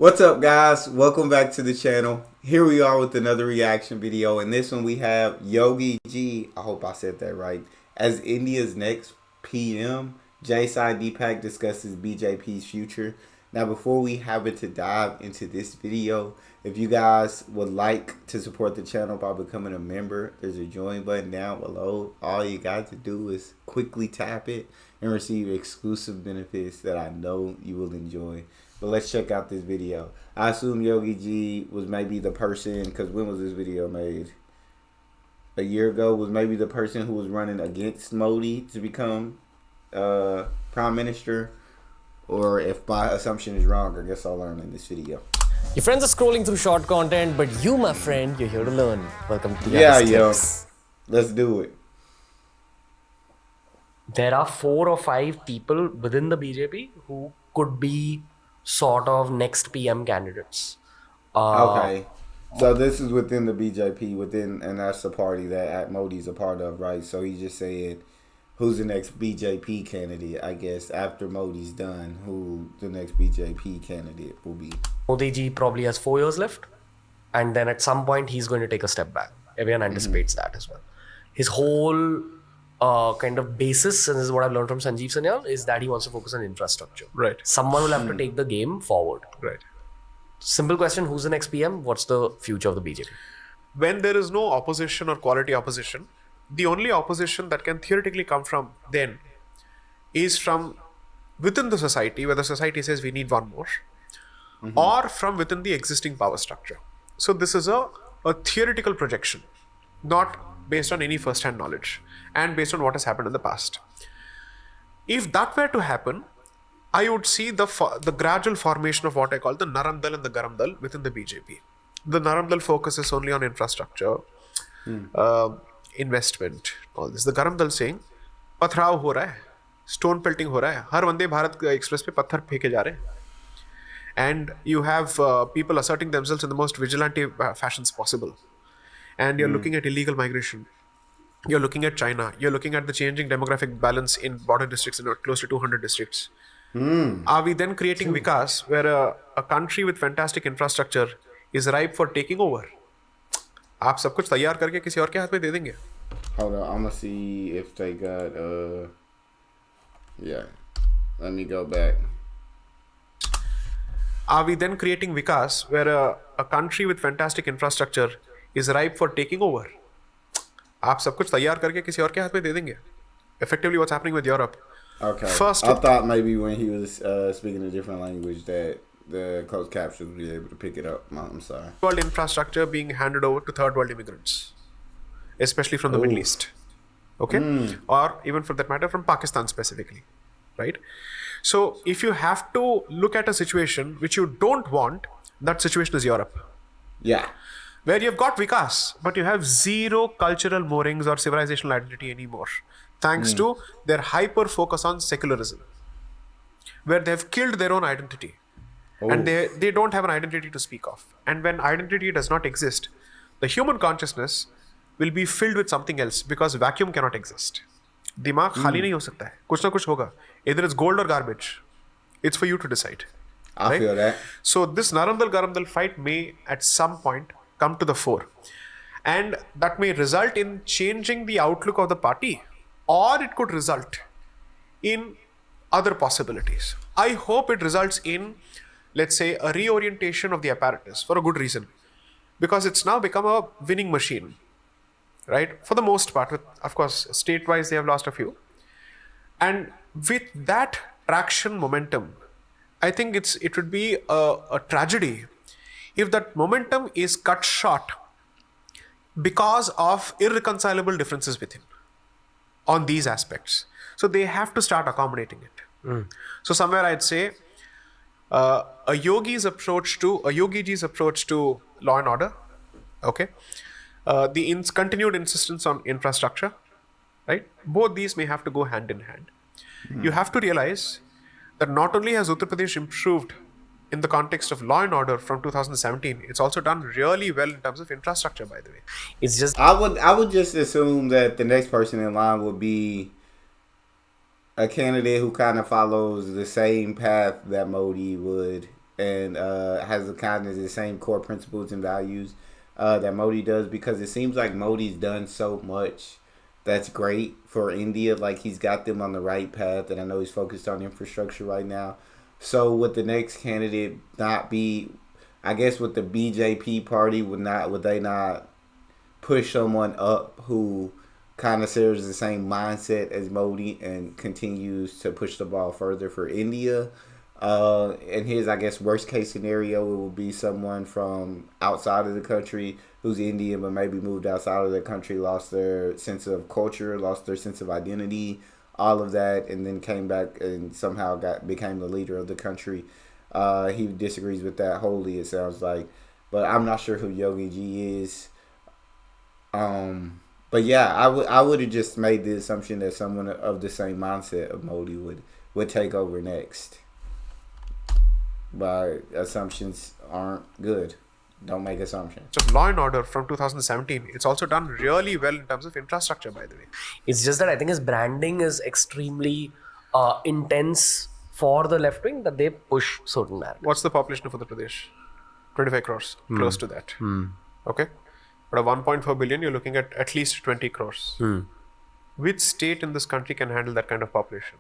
What's up, guys? Welcome back to the channel. Here we are with another reaction video. In this one, we have Yogi G, I hope I said that right, as India's next PM. Sai Deepak discusses BJP's future. Now, before we happen to dive into this video, if you guys would like to support the channel by becoming a member, there's a join button down below. All you got to do is quickly tap it and receive exclusive benefits that I know you will enjoy. But let's check out this video. I assume Yogi G was maybe the person, because when was this video made? A year ago, was maybe the person who was running against Modi to become Prime Minister. Or if my assumption is wrong, I guess I'll learn in this video. Your friends are scrolling through short content, but you, my friend, you're here to learn. Welcome to yo. Let's do it. There are 4 or 5 people within the BJP who could be sort of next PM candidates. Okay. So this is within the BJP, and that's the party that Modi's a part of, right? So he just said, who's the next BJP candidate, I guess, after Modi's done, who the next BJP candidate will be. Modi ji probably has 4 years left. And then at some point, he's going to take a step back. Everyone anticipates that as well. His whole kind of basis, and this is what I've learned from Sanjeev Sanyal, is that he wants to focus on infrastructure. Right. Someone will have to take the game forward. Right. Simple question, who's the next PM? What's the future of the BJP? When there is no opposition or quality opposition, the only opposition that can theoretically come from then is from within the society, where the society says we need one more, or from within the existing power structure. So this is a theoretical projection, not based on any first-hand knowledge and based on what has happened in the past. If that were to happen, I would see the gradual formation of what I call the Naram Dal and the Garam Dal within the BJP. The Naram Dal focuses only on infrastructure, investment, all this. The Garam Dal saying, पथराव हो रहा है, stone pelting हो रहा है, हर Vande Bharat express पे पत्थर फेंके जा रहे हैं. And you have people asserting themselves in the most vigilante fashions possible. And you're looking at illegal migration. You're looking at China. You're looking at the changing demographic balance in border districts, in close to 200 districts. Are we then creating Vikas, where a country with fantastic infrastructure is ripe for taking over? आप सब कुछ तैयार करके किसी और के हाथ में दे देंगे? Hold on, I'm gonna see if they got yeah. Let me go back. Are we then creating Vikas, where a country with fantastic infrastructure is ripe for taking over? आप सब कुछ तैयार करके किसी और के हाथ में दे देंगे? Effectively, what's happening with Europe? Okay. First, I thought maybe when he was speaking a different language that the closed captions would be able to pick it up. I'm sorry. World infrastructure being handed over to third world immigrants, especially from the Middle East. Okay? Or even for that matter, from Pakistan specifically. Right? So if you have to look at a situation which you don't want, that situation is Europe. Yeah. Where you've got Vikas, but you have zero cultural moorings or civilizational identity anymore, thanks to their hyper focus on secularism, where they've killed their own identity. And they don't have an identity to speak of. And when identity does not exist, the human consciousness will be filled with something else, because vacuum cannot exist. दिमाग खाली नहीं हो सकता है, कुछ ना कुछ होगा. Either it's gold or garbage. It's for you to decide. I feel that. So this Narandal Garamdal fight may at some point come to the fore. And that may result in changing the outlook of the party, or it could result in other possibilities. I hope it results in, let's say, a reorientation of the apparatus for a good reason. Because it's now become a winning machine, right? For the most part, of course, state-wise, they have lost a few. And with that traction momentum, I think it would be a tragedy if that momentum is cut short because of irreconcilable differences within on these aspects. So they have to start accommodating it. So somewhere I'd say a Yogi G's approach to law and order, okay, the continued insistence on infrastructure, right? Both these may have to go hand in hand. You have to realize that not only has Uttar Pradesh improved in the context of law and order from 2017, it's also done really well in terms of infrastructure, by the way. It's just I would just assume that the next person in line would be a candidate who kind of follows the same path that Modi would and has the kind of the same core principles and values that Modi does, because it seems like Modi's done so much that's great for India. Like, he's got them on the right path, and I know he's focused on infrastructure right now. So would the next candidate not be, I guess, with the BJP party, would they not push someone up who kind of shares the same mindset as Modi and continues to push the ball further for India? And his, I guess, worst case scenario, it would be someone from outside of the country who's Indian but maybe moved outside of the country, lost their sense of culture, lost their sense of identity, all of that, and then came back and somehow became the leader of the country. He disagrees with that wholly, it sounds like. But I'm not sure who Yogi G is. But yeah, I would have just made the assumption that someone of the same mindset of Modi would take over next. But assumptions aren't good. Don't make assumptions. So Law and Order from 2017, it's also done really well in terms of infrastructure, by the way. It's just that I think his branding is extremely intense for the left wing, that they push certain narratives. What's the population of Uttar Pradesh? 25 crores, close to that. Okay. But at 1.4 billion, you're looking at least 20 crores. Which state in this country can handle that kind of population?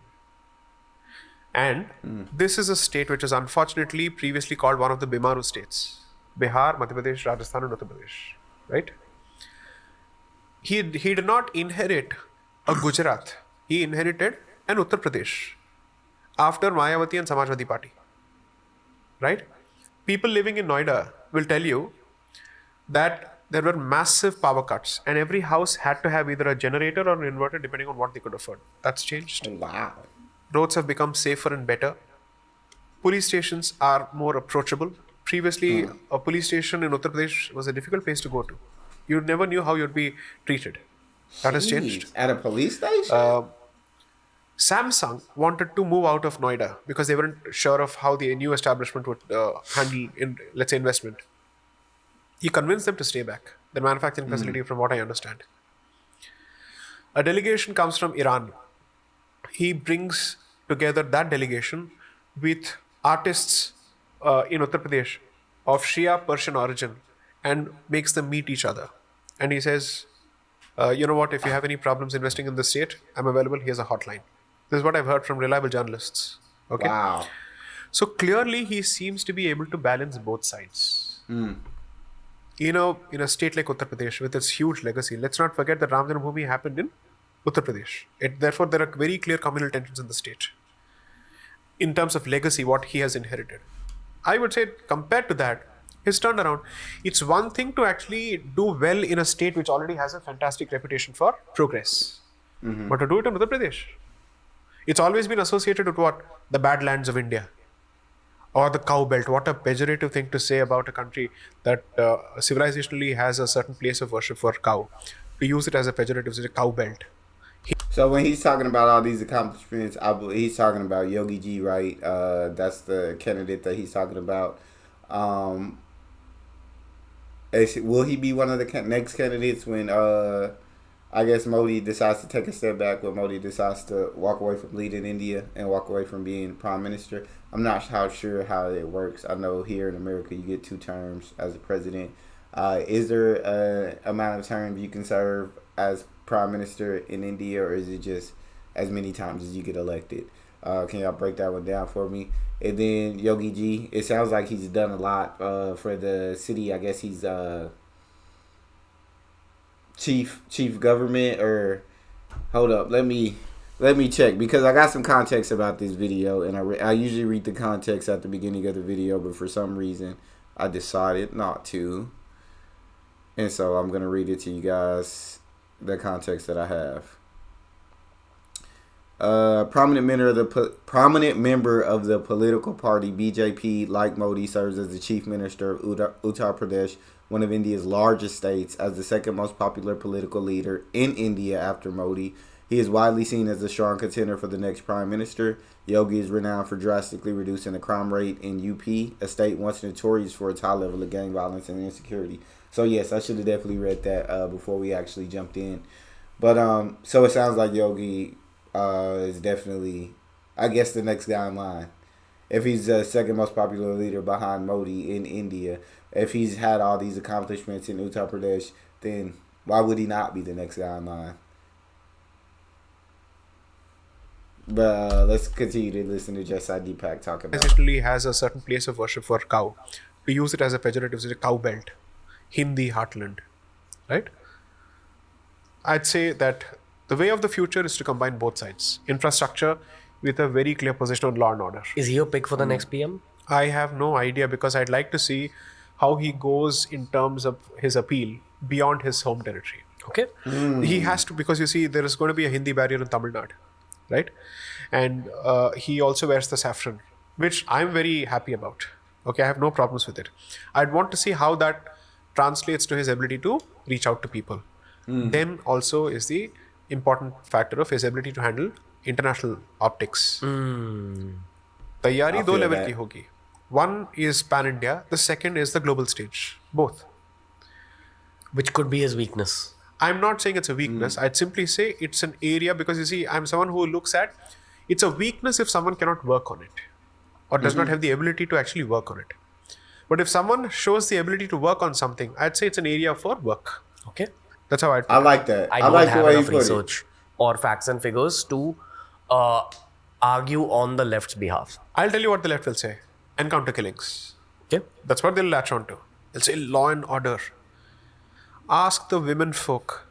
And this is a state which is unfortunately previously called one of the Bimaru states. Bihar, Madhya Pradesh, Rajasthan and Uttar Pradesh. Right? He did not inherit a Gujarat. He inherited an Uttar Pradesh after Mayawati and Samajwadi Party. Right? People living in Noida will tell you that there were massive power cuts and every house had to have either a generator or an inverter depending on what they could afford. That's changed. Wow. Roads have become safer and better. Police stations are more approachable. Previously, a police station in Uttar Pradesh was a difficult place to go to. You never knew how you'd be treated. That has changed. At a police station? Samsung wanted to move out of Noida because they weren't sure of how the new establishment would handle, let's say, investment. He convinced them to stay back. The manufacturing facility, from what I understand. A delegation comes from Iran. He brings together that delegation with artists in Uttar Pradesh of Shia Persian origin and makes them meet each other. And he says, you know what, if you have any problems investing in the state, I'm available. Here's a hotline. This is what I've heard from reliable journalists. Okay. Wow. So clearly he seems to be able to balance both sides. You know, in a state like Uttar Pradesh with its huge legacy, let's not forget that Ram Janmabhoomi happened in Uttar Pradesh. Therefore, there are very clear communal tensions in the state. In terms of legacy, what he has inherited. I would say, compared to that, his turnaround, it's one thing to actually do well in a state which already has a fantastic reputation for progress. But to do it in Uttar Pradesh, it's always been associated with what? The Badlands of India. Or the cow belt. What a pejorative thing to say about a country that civilizationally has a certain place of worship for cow. To use it as a pejorative, such a cow belt. So when he's talking about all these accomplishments, I believe he's talking about Yogi G, right? That's the candidate that he's talking about. Will he be one of the next candidates when I guess Modi decides to take a step back, when Modi decides to walk away from leading India and walk away from being prime minister? I'm not sure how it works. I know here in America you get 2 terms as a president. Is there an amount of terms you can serve as prime minister in India, or is it just as many times as you get elected? Can y'all break that one down for me? And then Yogi G, it sounds like he's done a lot for the city. I guess he's chief government, or hold up, let me check, because I got some context about this video, and I usually read the context at the beginning of the video, but for some reason I decided not to, and so I'm gonna read it to you guys, the context that I have. Prominent member of the political party BJP, like Modi, serves as the chief minister of Uttar Pradesh, one of India's largest states, as the second most popular political leader in India after Modi. He is widely seen as a strong contender for the next prime minister. Yogi is renowned for drastically reducing the crime rate in UP, a state once notorious for its high level of gang violence and insecurity. So yes, I should have definitely read that before we actually jumped in. But so it sounds like Yogi is definitely, I guess, the next guy in line. if he's the second most popular leader behind Modi in India, if he's had all these accomplishments in Uttar Pradesh, then why would he not be the next guy in line? But let's continue to listen to Sai Deepak talk about it. Essentially has a certain place of worship for cow. To use it as a pejorative, it's a cow belt. Hindi Heartland. Right? I'd say that the way of the future is to combine both sides. Infrastructure with a very clear position on law and order. Is he your pick for the next PM? I have no idea because I'd like to see how he goes in terms of his appeal beyond his home territory. Okay. He has to, because you see, there is going to be a Hindi barrier in Tamil Nadu, right? And he also wears the saffron, which I'm very happy about. Okay, I have no problems with it. I'd want to see how that translates to his ability to reach out to people. Then also is the important factor of his ability to handle international optics. Taiyari do level ki hogi. One is pan-India, the second is the global stage. Both. Which could be his weakness. I'm not saying it's a weakness. I'd simply say it's an area because you see, I'm someone who looks at it's a weakness if someone cannot work on it or does not have the ability to actually work on it. But if someone shows the ability to work on something, I'd say it's an area for work. Okay. That's how I'd put I it. like that. I I don't like the have way you enough put it. research or facts and figures to argue on the left's behalf. I'll tell you what the left will say. Encounter killings. Okay. That's what they'll latch on to. They'll say law and order. Ask the women folk,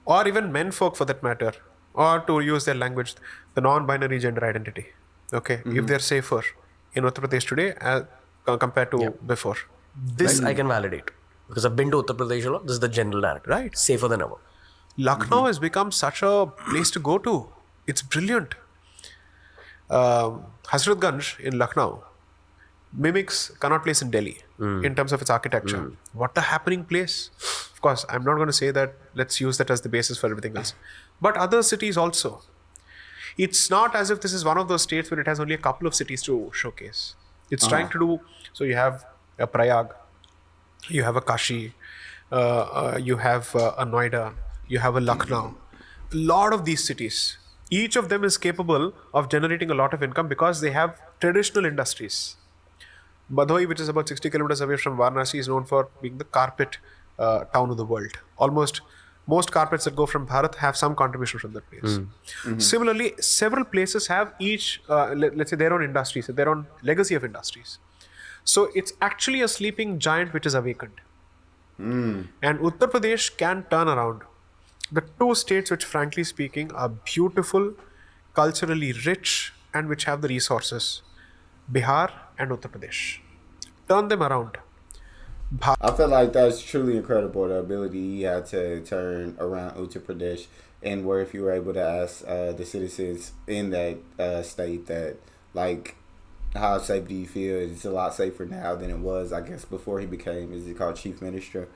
or even men folk for that matter, or to use their language, the non-binary gender identity. Okay, if they're safer in Uttar Pradesh today compared to before. This I can validate. Because I've been to Uttar Pradesh a lot. This is the general narrative. Right. Safer than ever. Lucknow has become such a place to go to. It's brilliant. Hazratganj in Lucknow mimics Connaught Place in Delhi in terms of its architecture. What a happening place. Of course, I'm not going to say that let's use that as the basis for everything else. But other cities also. It's not as if this is one of those states where it has only a couple of cities to showcase. It's trying to do, so you have a Prayag, you have a Kashi, you have a Noida, you have a Lucknow. A lot of these cities, each of them is capable of generating a lot of income because they have traditional industries. Bhadoi, which is about 60 kilometers away from Varanasi, is known for being the carpet town of the world. Most carpets that go from Bharat have some contribution from that place. Similarly, several places have each, let's say, their own industries, their own legacy of industries. So it's actually a sleeping giant which is awakened. And Uttar Pradesh can turn around. The two states which, frankly speaking, are beautiful, culturally rich, and which have the resources. Bihar and Uttar Pradesh. Turn them around. I feel like that's truly incredible, the ability he had to turn around Uttar Pradesh, and where if you were able to ask the citizens in that state that, like, how safe do you feel? It's a lot safer now than it was, I guess, before he became, is it called Chief Minister?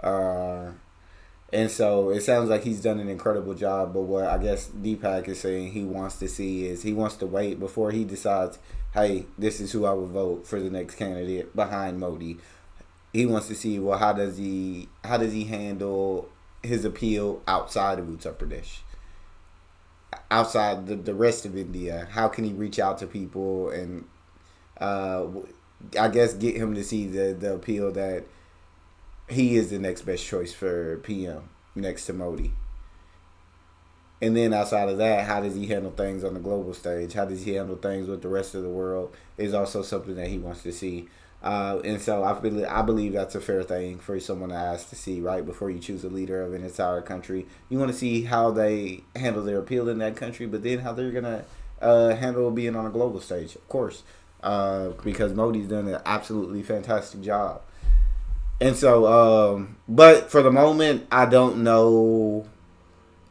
And so it sounds like he's done an incredible job, but what I guess Deepak is saying he wants to see is he wants to wait before he decides, hey, this is who I would vote for the next candidate behind Modi. He wants to see, well, how does he handle his appeal outside of Uttar Pradesh, outside the rest of India? How can he reach out to people and I guess get him to see the appeal that he is the next best choice for PM next to Modi? And then outside of that, how does he handle things on the global stage? How does he handle things with the rest of the world is also something that he wants to see. And so I believe that's a fair thing for someone to ask to see, right? Before you choose a leader of an entire country, you want to see how they handle their appeal in that country, but then how they're going to handle being on a global stage, of course, because Modi's done an absolutely fantastic job. And so, but for the moment, I don't know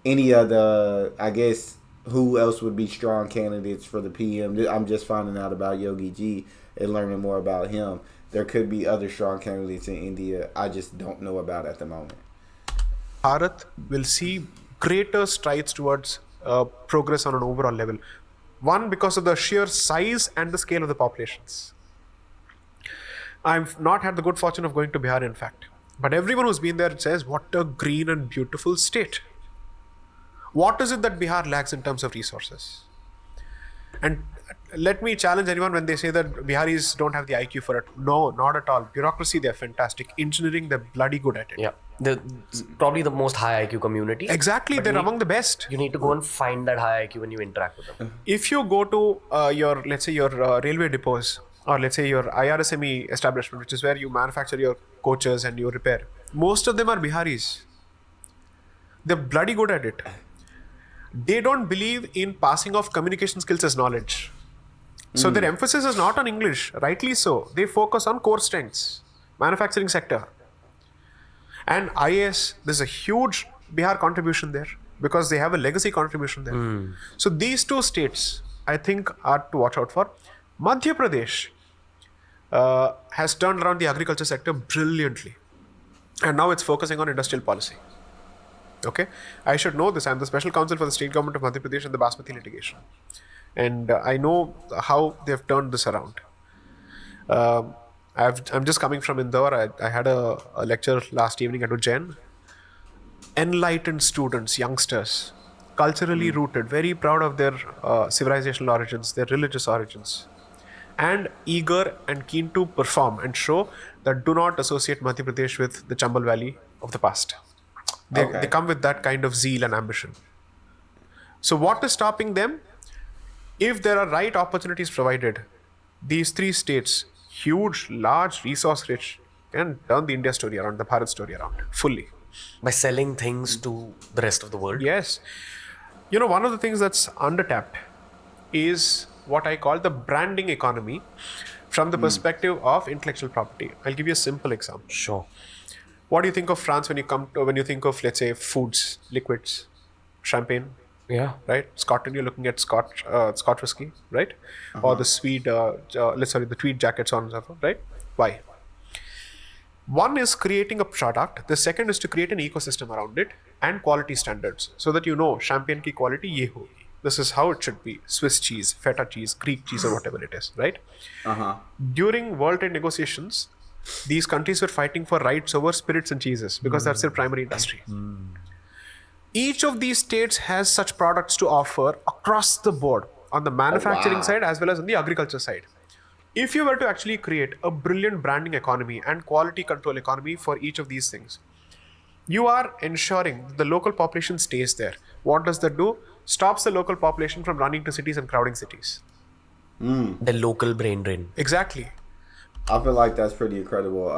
any other, I guess, who else would be strong candidates for the PM. I'm just finding out about Yogi G and learning more about him. There could be other strong candidates in India I just don't know about at the moment. Bharat will see greater strides towards progress on an overall level. One, because of the sheer size and the scale of the populations. I've not had the good fortune of going to Bihar, in fact. But everyone who's been there says, what a green and beautiful state. What is it that Bihar lacks in terms of resources? And let me challenge anyone when they say that Biharis don't have the IQ for it. No, not at all. Bureaucracy, they're fantastic. Engineering, they're bloody good at it. Yeah. It's probably the most high IQ community. Exactly, But they're you need- among the best. You need to go and find that high IQ when you interact with them. If you go to your, let's say, your railway depots, or let's say your IRSME establishment, which is where you manufacture your coaches and you repair, most of them are Biharis. They're bloody good at it. They don't believe in passing off communication skills as knowledge. So their emphasis is not on English, rightly so. They focus on core strengths, manufacturing sector. And IAS, there's a huge Bihar contribution there because they have a legacy contribution there. So these two states, I think, are to watch out for. Madhya Pradesh has turned around the agriculture sector brilliantly. And now it's focusing on industrial policy. Okay, I should know this. I'm the special counsel for the state government of Madhya Pradesh in the Basmati litigation. And I know how they've turned this around. I'm just coming from Indore. I had a lecture last evening at Ujjain. Enlightened students, youngsters, culturally rooted, very proud of their civilizational origins, their religious origins, and eager and keen to perform and show that do not associate Madhya Pradesh with the Chambal Valley of the past. They come with that kind of zeal and ambition. So what is stopping them? If there are right opportunities provided, these three states, huge, large, resource-rich, can turn the India story around, the Bharat story around, fully. By selling things to the rest of the world. Yes. You know, one of the things that's undertapped is what I call the branding economy from the perspective of intellectual property. I'll give you a simple example. Sure. What do you think of France when you think of, let's say, foods, liquids, champagne, Yeah. right? Scotland, you're looking at Scotch whiskey, right? Or the the tweed jackets on and so forth, right? Why? One is creating a product. The second is to create an ecosystem around it and quality standards so that you know champagne ki quality ye hogi. This is how it should be. Swiss cheese, feta cheese, Greek cheese, or whatever it is, right? During World Trade negotiations, these countries were fighting for rights over spirits and cheeses because that's their primary industry. Each of these states has such products to offer across the board on the manufacturing side as well as on the agriculture side. If you were to actually create a brilliant branding economy and quality control economy for each of these things, you are ensuring the local population stays there. What does that do? Stops the local population from running to cities and crowding cities. The local brain drain. Exactly. I feel like that's pretty incredible.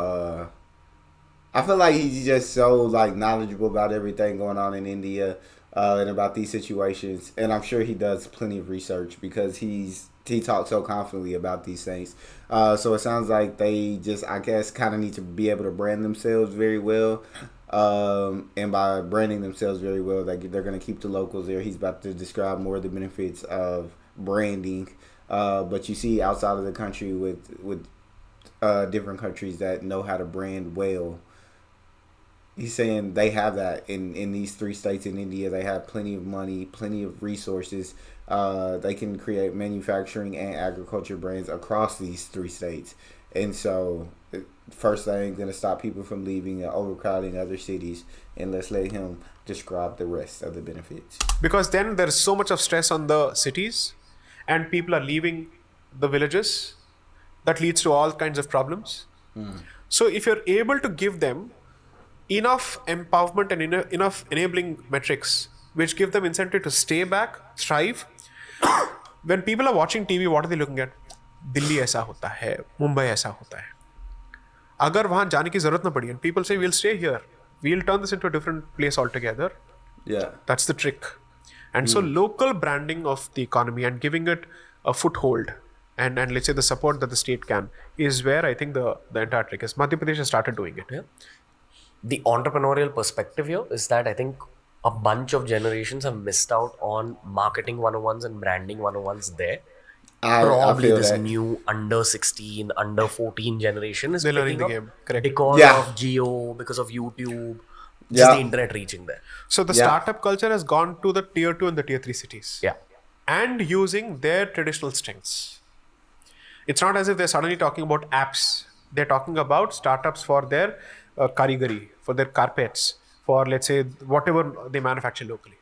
I feel like he's just so knowledgeable about everything going on in India and about these situations, and I'm sure he does plenty of research because he talks so confidently about these things. So it sounds like they just, I guess, kind of need to be able to brand themselves very well, and by branding themselves very well, they're going to keep the locals there. He's about to describe more of the benefits of branding, but you see outside of the country with different countries that know how to brand well. He's saying they have that in these three states in India. They have plenty of money, plenty of resources. They can create manufacturing and agriculture brands across these three states. And so, first thing, going to stop people from leaving and overcrowding other cities. And let's let him describe the rest of the benefits. Because then there's so much of stress on the cities and people are leaving the villages. That leads to all kinds of problems. So if you're able to give them enough empowerment and enough enabling metrics which give them incentive to stay back, thrive. When people are watching TV, what are they looking at? Delhi ऐसा होता है, Mumbai ऐसा होता है. अगर वहाँ जाने की जरूरत ना पड़ी, and people say we'll stay here, we'll turn this into a different place altogether. Yeah, that's the trick. And so local branding of the economy and giving it a foothold and let's say the support that the state can is where I think the entire trick is. Madhya Pradesh has started doing it. Yeah. The entrepreneurial perspective here is that I think a bunch of generations have missed out on marketing 101s and branding 101s there. Probably feel this that. new under 16, under 14 generation is They're learning picking the up game. Correct. because Yeah. of Geo, because of YouTube, just Yeah. the internet reaching there. So the Yeah. startup culture has gone to the tier 2 and the tier 3 cities. Yeah. And using their traditional strengths. It's not as if they're suddenly talking about apps. They're talking about startups for their karigari, for their carpets, for let's say whatever they manufacture locally.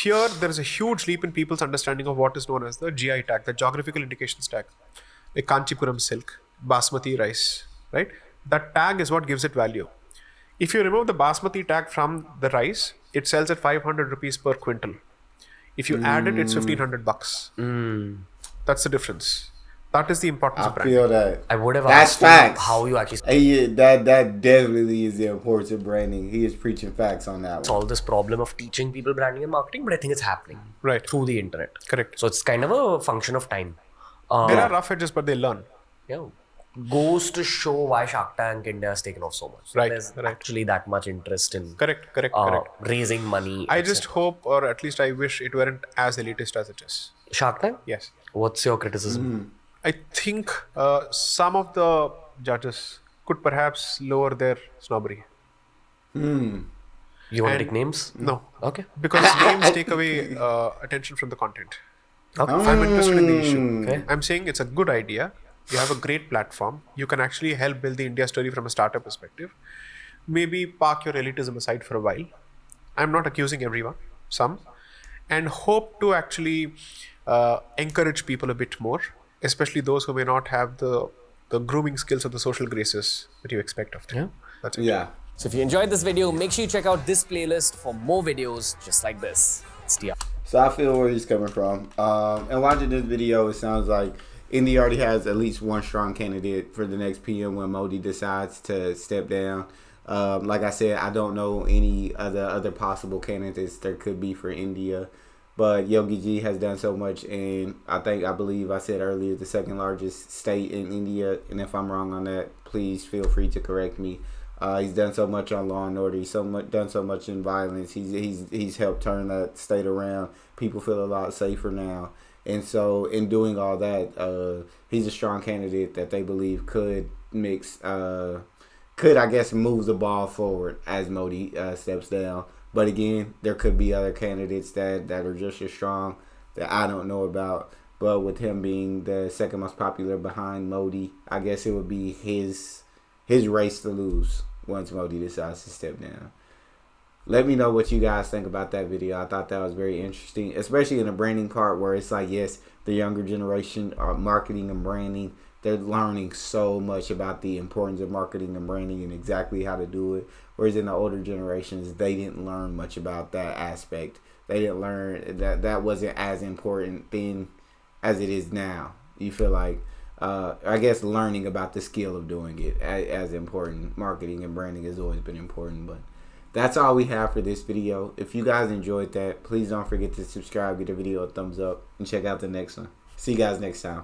here there is a huge leap in people's understanding of what is known as the GI tag, the geographical indications tag, like Kanchipuram silk, basmati rice, right? That tag is what gives it value. If you remove the basmati tag from the rice, it sells at 500 rupees per quintal. If you add it, it's 1500 bucks. That's the difference. That is the importance of I branding. feel that. I would have That's asked you facts. how you actually Hey, that definitely is the importance of branding. He is preaching facts on that one. solve this problem of teaching people branding and marketing, but I think it's happening Right. through the internet. Correct. So it's kind of a function of time. There are rough edges, but they learn. Yeah. Goes to show why Shark Tank India has taken off so much. Right, There's right. actually that much interest in Correct. raising money. I just hope, or at least I wish it weren't as elitist as it is. Shark Tank? Yes. What's your criticism? I think some of the judges could perhaps lower their snobbery. You want to take names? No. Okay. Because names take away attention from the content. Okay. I'm interested in the issue. Okay. I'm saying it's a good idea. You have a great platform. You can actually help build the India story from a startup perspective. Maybe park your elitism aside for a while. I'm not accusing everyone, some. And hope to actually encourage people a bit more, especially those who may not have the grooming skills or the social graces that you expect of them. Yeah. That's it. Yeah. So if you enjoyed this video, make sure you check out this playlist for more videos just like this. It's TR. So I feel where he's coming from. And watching this video, it sounds like India already has at least one strong candidate for the next PM when Modi decides to step down. Like I said, I don't know any other possible candidates there could be for India. But Yogi G has done so much, and I believe I said earlier, the second largest state in India. And if I'm wrong on that, please feel free to correct me. He's done so much on law and order. He's done so much in violence. He's helped turn that state around. People feel a lot safer now. And so, in doing all that, he's a strong candidate that they believe could I guess, move the ball forward as Modi steps down. But again, there could be other candidates that are just as strong that I don't know about. But with him being the second most popular behind Modi, I guess it would be his race to lose once Modi decides to step down. Let me know what you guys think about that video. I thought that was very interesting, especially in the branding part where it's like, yes, the younger generation are marketing and branding. They're learning so much about the importance of marketing and branding and exactly how to do it. Whereas in the older generations, they didn't learn much about that aspect. They didn't learn that wasn't as important then as it is now. You feel like, I guess learning about the skill of doing it as important. Marketing and branding has always been important, but that's all we have for this video. If you guys enjoyed that, please don't forget to subscribe, give the video a thumbs up, and check out the next one. See you guys next time.